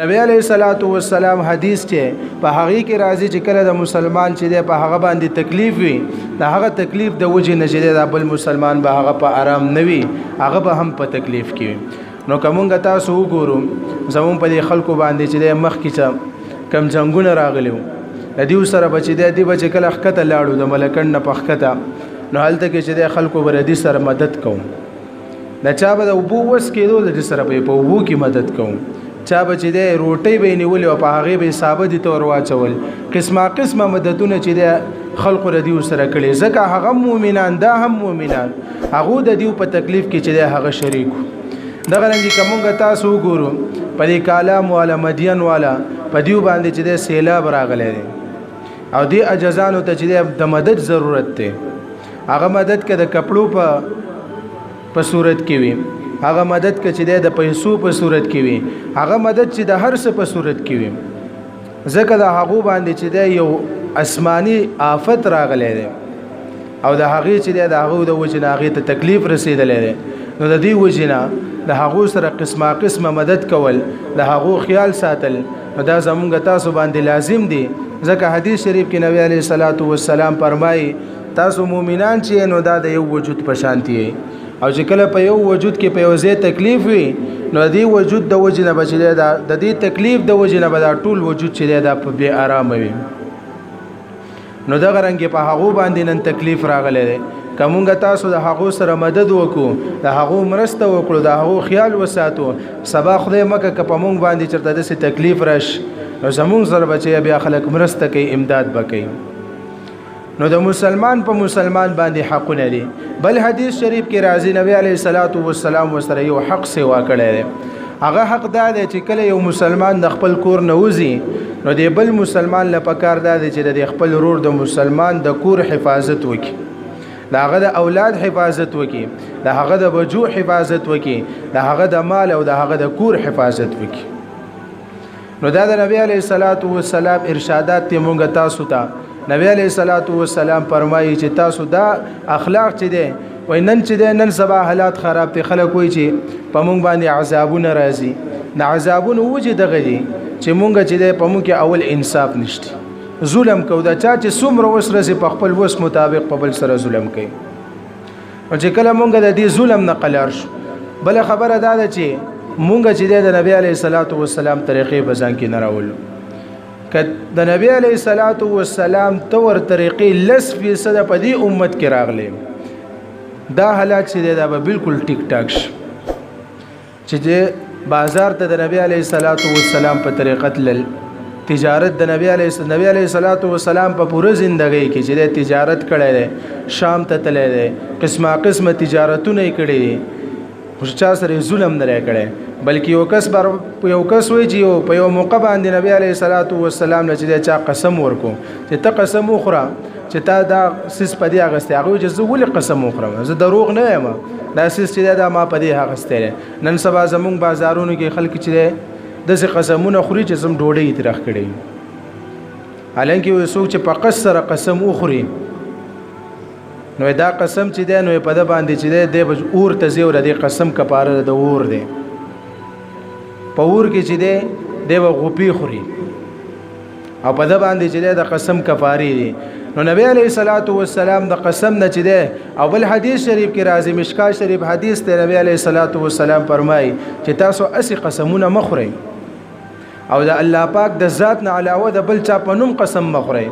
نبی علیہ الصلوۃ والسلام حدیث چې په هغه کې راځي چې کله د مسلمان چې په هغه باندې تکلیف وي د هغه تکلیف د وجه نه چې د بل مسلمان به هغه په آرام نه وي هغه به هم په تکلیف کې نو کومه تاسو وګورو زمون په خلکو باندې چې مخ کې کم څنګه راغلیو د دې سره بچی دی بچ کله حقته لاړو د ملکن نه پخکته نو حالت کې چې د خلکو بردي سره مدد کوم د چا به د ابو وس کېدو د سره په ابو کې مدد کوم چا به چې د روټي به نیولې او په هغه به ثابت تور واچول قسمه مددونه چې د خلق ردی سره کړي ځکه هغه مؤمنان دا هم مؤمنان هغه د دیو په تکلیف کې چې د هغه شریک دغه رنګ کومه تاسو وګورو په دې کالام والا مدین والا په دیو باندې چې د سیلاب راغلی او دی اجزانو ته چې د مدد ضرورت دی هغه مدد کې د کپړو په صورت کې وي هغه مدد چې د پیسو په صورت کې وي هغه مدد چې د هر څه په صورت کې وي ځکه د هغه باندې چې د یو آسمانی آفت راغلی دی او د هغه چې د هغه د وجنه هغه ته تکلیف رسیدلی دی نو د دې وجنه د هغه سره قسمه مدد کول د هغه خیال ساتل دا زمونږ تاسو باندې لازم دی ځکه حدیث شریف کې نبی علیہ الصلوۃ والسلام فرمایي تاسو مؤمنان چې نو دا د یو وجود په شانتی او چې کله په یو وجود کې په یو ځای تکلیف وي نو دې وجود د وجنه بچی د دې تکلیف د وجنه به دا ټول وجود چې د په بے آرام وي نو دا غرنګ په هغه باندې نن تکلیف راغلی دی کومه تاسو د هغه سره مدد وکړو د هغه مرسته وکړو د هغه خیال وساتو سبا خدای مکه که په مونږ باندې چرته د تکلیف راش نو زمون سره بچي بیا خلک مرسته کوي امداد وکړي نو د مسلمان په مسلمان باندې حقونه دي بل حدیث شریف کې راځي نبی علیہ الصلوۃ والسلام وسره یو حق سیوا کړی دی هغه حق دا دی چې کله یو مسلمان د خپل کور نه وځي نو د بل مسلمان لپاره کار دا دی چې د خپل ورور د مسلمان د کور حفاظت وکړي د هغه د اولاد حفاظت وکړي د هغه د بچو حفاظت وکړي د هغه د مال او د هغه د کور حفاظت وکړي نو دا د نبی علیہ الصلوۃ والسلام ارشادات ته مونږ تاسو ته نبی علیہ الصلوۃ والسلام فرمایي چې تاسو دا اخلاق چې دي وای نن چې دي نن سبا حالات خراب دي خلک وای چې په مونږ باندې عذابونه راځي د عذابونه وجه دغه دي چې مونږ چې دي په مونږ کې اول انصاف نشته ظلم کو دا چا چې څومره وسره په خپل وس مطابق په بل سره ظلم کوي او چې کله مونږ د دې ظلم نه قلار شو بل خبره دا ده چې مونږ چې د نبی علیہ الصلوۃ والسلام طریقې بزان کې نه راولو د نبی علیہ الصلوۃ والسلام تور طریقې 10% په دې امت کې راغلي دا حالات چې دا به بالکل ټیک ټاک چې بازار ته د نبی علیہ الصلوۃ والسلام په طریقه تل تجارت د نبی علیہ الصلوۃ والسلام په پوره ژوندۍ کې چې تجارت کړي دي شام ته تللی دي قسمه تجارتونه کړي خو چا سره ظلم نه کړي بلکې یو کس وی چې په یو موقع باندې نبی علیہ الصلوۃ والسلام نه چې چا قسم ورکو چې ته قسم وخوره چې تا دا سیس په دې اغسته هغه چې زه ولې قسم وخورم زه دروغ نه یم دا سیس چې دا ما په دې اغسته نن سبا زمونږ بازارونو کې خلک چې د قسمونه خوري چې زم ډوډۍ ترخ کړي حالانکه یو څوک چې په قصر قسم وخوري نو دا قسم چې دی نو په د باندې چې دی د اور ته زیور دی قسم کفاره د اور دی په اور کې چې دی غوپی خوري او په د باندې چې د قسم کفاری دی نو نبی علیہ الصلوۃ والسلام د قسم نه چې دی او بل حدیث شریف کې راځي مشکات شریف حدیث ته نبی علیہ الصلوۃ والسلام فرمایي چې تاسو اسی قسمونه مخورئ او د الله پاک د ذات نه علاوه د بل چا په نوم قسم مخورئ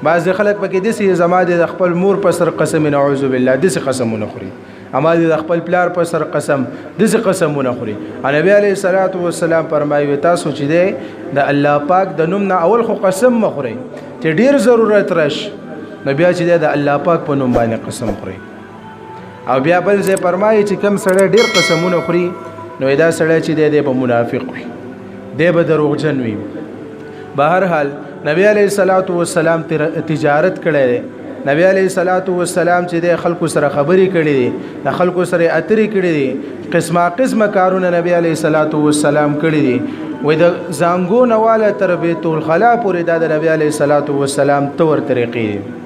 بعض خلک پکې د سي زما د خپل مور په سر قسم نعوذ بالله د سي قسمونه خوري اما د خپل پلار په سر قسم د سي قسمونه خوري نبی علیہ الصلوۃ والسلام فرمایي تاسو چې دی د الله پاک د نوم نه اول خو قسم مخورئ چې ډیر ضرورت رش نبی چې د الله پاک په نوم باندې قسم خوري او بیا بل ځای فرمایي چې کم سړی ډیر قسمونه خوري نو دا سړی چې دی په منافق وي دی به دروغجن وي بهر حال نبی علیہ الصلوۃ والسلام تجارت کړي دي نبی علیہ الصلوۃ والسلام چې د خلکو سره خبري کړي دي د خلکو سره اترې کړي دي قسمه کارونه نبی علیہ الصلوۃ والسلام کړي دي وې د زنګو نواله تر بیت الخلا پورې د نبی علیہ الصلوۃ والسلام تور طریقې